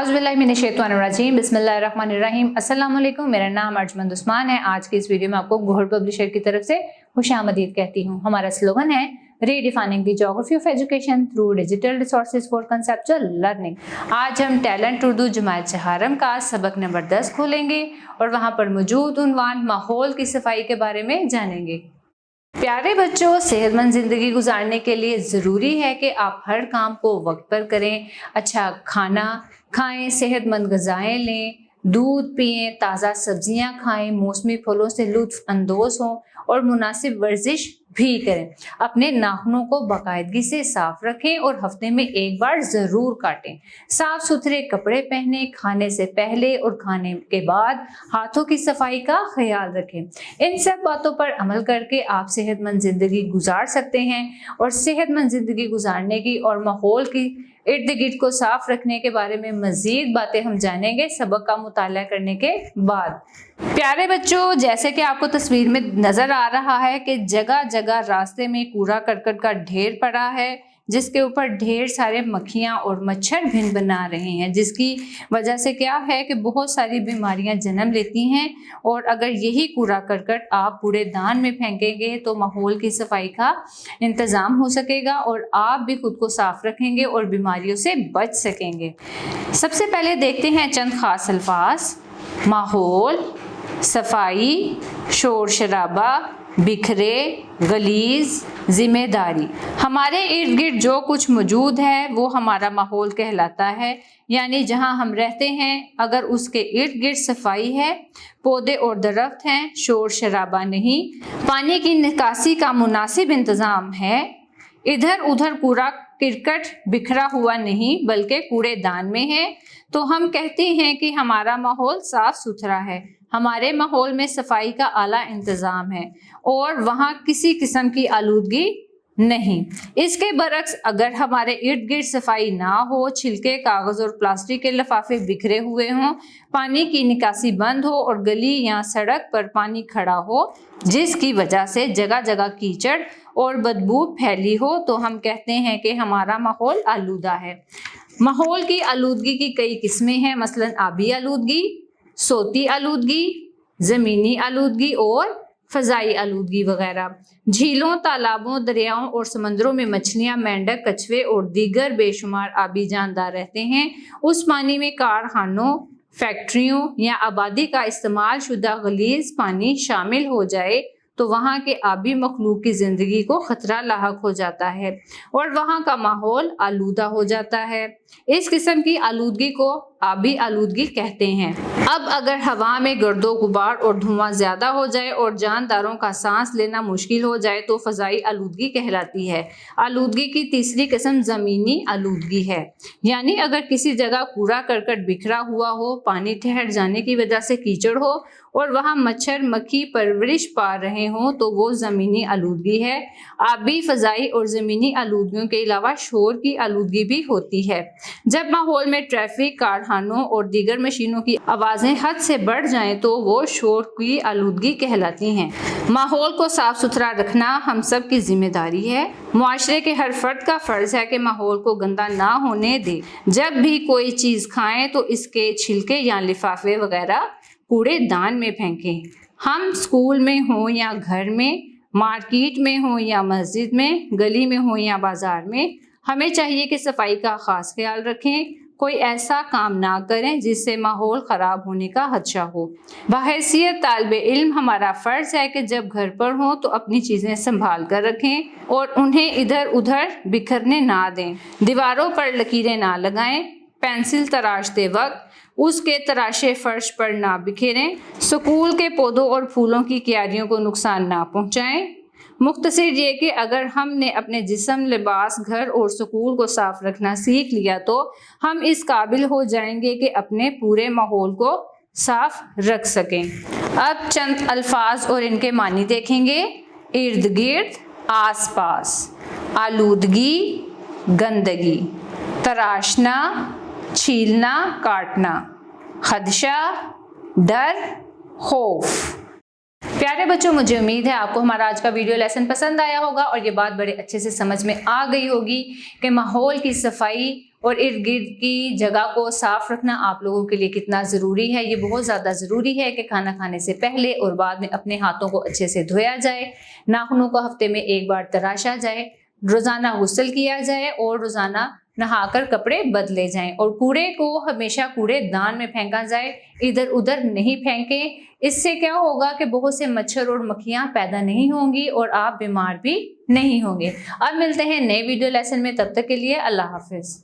औज़ुबिल्लाहिमिनश्शैतानिर्रजीम बिस्मिल्लाहिर्रहमानिर्रहीम। अस्सलाम वालेकुम, मेरा नाम अर्जमंद उस्मान है। आज की इस वीडियो में आपको गौहर पब्लिशर की तरफ से खुशामदीद कहती हूँ। हमारा स्लोगन है redefining the geography of education through digital resources for conceptual learning. आज हम टैलेंट उर्दू जमात चहारम का सबक नंबर 10 खोलेंगे और वहाँ पर मौजूद उन्वान माहौल की सफाई के बारे में जानेंगे। प्यारे बच्चों, सेहतमंद ज़िंदगी गुजारने के लिए ज़रूरी है कि आप हर काम को वक्त पर करें, अच्छा खाना खाएं, सेहतमंद ग़िज़ाएं लें, दूध पिएं, ताज़ा सब्जियां खाएं, मौसमी फलों से लुत्फ़ अंदोज़ हों और मुनासिब वर्जिश भी करें। अपने नाखूनों को बाकायदगी से साफ रखें और हफ्ते में एक बार ज़रूर काटें। साफ सुथरे कपड़े पहनें, खाने से पहले और खाने के बाद हाथों की सफाई का ख्याल रखें। इन सब बातों पर अमल करके आप सेहतमंद ज़िंदगी गुजार सकते हैं। और सेहतमंद ज़िंदगी गुजारने की और माहौल की इर्द गिर्द को साफ रखने के बारे में मज़ीद बातें हम जानेंगे सबक का मुताला करने के बाद। प्यारे बच्चों, जैसे कि आपको तस्वीर में नज़र आ रहा है कि जगह जगह रास्ते में कूड़ा करकट का ढेर पड़ा है, जिसके ऊपर ढेर सारे मक्खियाँ और मच्छर भिन बना रहे हैं, जिसकी वजह से क्या है कि बहुत सारी बीमारियां जन्म लेती हैं। और अगर यही कूड़ा करकट आप कूड़ेदान में फेंकेंगे तो माहौल की सफाई का इंतज़ाम हो सकेगा और आप भी खुद को साफ रखेंगे और बीमारियों से बच सकेंगे। सबसे पहले देखते हैं चंद खास अल्फाज। माहौल, सफाई, शोर शराबा, बिखरे, गलीज, जिम्मेदारी। हमारे इर्द गिर्द जो कुछ मौजूद है वो हमारा माहौल कहलाता है, यानी जहां हम रहते हैं अगर उसके इर्द गिर्द सफाई है, पौधे और दरख्त हैं, शोर शराबा नहीं, पानी की निकासी का मुनासिब इंतज़ाम है, इधर उधर कूड़ा करकट बिखरा हुआ नहीं बल्कि कूड़ेदान में है, तो हम कहते हैं कि हमारा माहौल साफ सुथरा है। हमारे माहौल में सफाई का आला इंतज़ाम है और वहाँ किसी किस्म की आलूदगी नहीं। इसके बरक्स अगर हमारे इर्द गिर्द सफाई ना हो, छिलके, कागज़ और प्लास्टिक के लिफाफे बिखरे हुए हों, पानी की निकासी बंद हो और गली या सड़क पर पानी खड़ा हो जिसकी वजह से जगह जगह कीचड़ और बदबू फैली हो, तो हम कहते हैं कि हमारा माहौल आलूदा है। माहौल की आलूदगी की कई किस्में हैं, मसलन आबी आलूदगी, सोती आलूदगी, ज़मीनी आलूदगी और फ़ज़ाई आलूदगी वगैरह। झीलों, तालाबों, दरियाओं और समंदरों में मछलियाँ, मेंढक, कछुए और दीगर बेशुमार आबी जानदार रहते हैं। उस पानी में कारखानों, फैक्ट्रियों या आबादी का इस्तेमाल शुदा गलीज पानी शामिल हो जाए तो वहाँ के आबी मखलूक की ज़िंदगी को ख़तरा लाहक हो जाता है और वहाँ का माहौल आलूदा हो जाता है। इस किस्म की आलूदगी को आबी आलूदगी कहते हैं। अब अगर हवा में गर्दो गुबार और धुआं ज़्यादा हो जाए और जानदारों का सांस लेना मुश्किल हो जाए तो फ़ज़ाई आलूदगी कहलाती है। आलूदगी की तीसरी किस्म ज़मीनी आलूदगी है, यानी अगर किसी जगह कूड़ा करकट बिखरा हुआ हो, पानी ठहर जाने की वजह से कीचड़ हो और वहाँ मच्छर मक्खी परवरिश पा रहे हों तो वो ज़मीनी आलूदगी है। आबी, फ़ज़ाई और ज़मीनी आलूदगियों के अलावा शोर की आलूदगी भी होती है। जब माहौल में ट्रैफिक, कारखानों और दीगर मशीनों की आवाज़ें हद से बढ़ जाएं तो वो शोर की आलूदगी कहलाती हैं। माहौल को साफ सुथरा रखना हम सब की जिम्मेदारी है। मुआशरे के हर फर्द का फ़र्ज़ है कि माहौल को गंदा ना होने दे। जब भी कोई चीज़ खाएं तो इसके छिलके या लिफाफे वगैरह कूड़ेदान में फेंकें। हम स्कूल में हों या घर में, मार्केट में हों या मस्जिद में, गली में हों या बाज़ार में, हमें चाहिए कि सफाई का ख़ास ख्याल रखें। कोई ऐसा काम ना करें जिससे माहौल ख़राब होने का खदशा हो। बहैसियत तालिबे इल्म हमारा फ़र्ज़ है कि जब घर पर हों तो अपनी चीज़ें संभाल कर रखें और उन्हें इधर उधर बिखरने ना दें। दीवारों पर लकीरें ना लगाएं। पेंसिल तराशते वक्त उसके तराशे फर्श पर ना बिखेरें। स्कूल के पौधों और फूलों की क्यारियों को नुकसान ना पहुँचाएं। मुख्तसर ये कि अगर हमने अपने जिस्म, लिबास, घर और स्कूल को साफ रखना सीख लिया तो हम इस काबिल हो जाएंगे कि अपने पूरे माहौल को साफ रख सकें। अब चंद अल्फाज और इनके मानी देखेंगे। इर्द गिर्द, आस पास, आलूदगी, गंदगी, तराशना, छीलना, काटना, खदशा, डर, खौफ। प्यारे बच्चों, मुझे उम्मीद है आपको हमारा आज का वीडियो लेसन पसंद आया होगा और ये बात बड़े अच्छे से समझ में आ गई होगी कि माहौल की सफाई اور ارد گرد کی جگہ کو صاف رکھنا آپ لوگوں کے لیے کتنا ضروری ہے۔ یہ بہت زیادہ ضروری ہے کہ کھانا کھانے سے پہلے اور بعد میں اپنے ہاتھوں کو اچھے سے دھویا جائے، ناخنوں کو ہفتے میں ایک بار تراشا جائے، روزانہ غسل کیا جائے اور روزانہ نہا کر کپڑے بدلے جائیں، اور کوڑے کو ہمیشہ کوڑے دان میں پھینکا جائے، ادھر ادھر نہیں پھینکیں۔ اس سے کیا ہوگا کہ بہت سے مچھر اور مکھیاں پیدا نہیں ہوں گی اور آپ بیمار بھی نہیں ہوں گے۔ اب ملتے ہیں نئے ویڈیو لیسن میں، تب تک کے لیے اللہ حافظ۔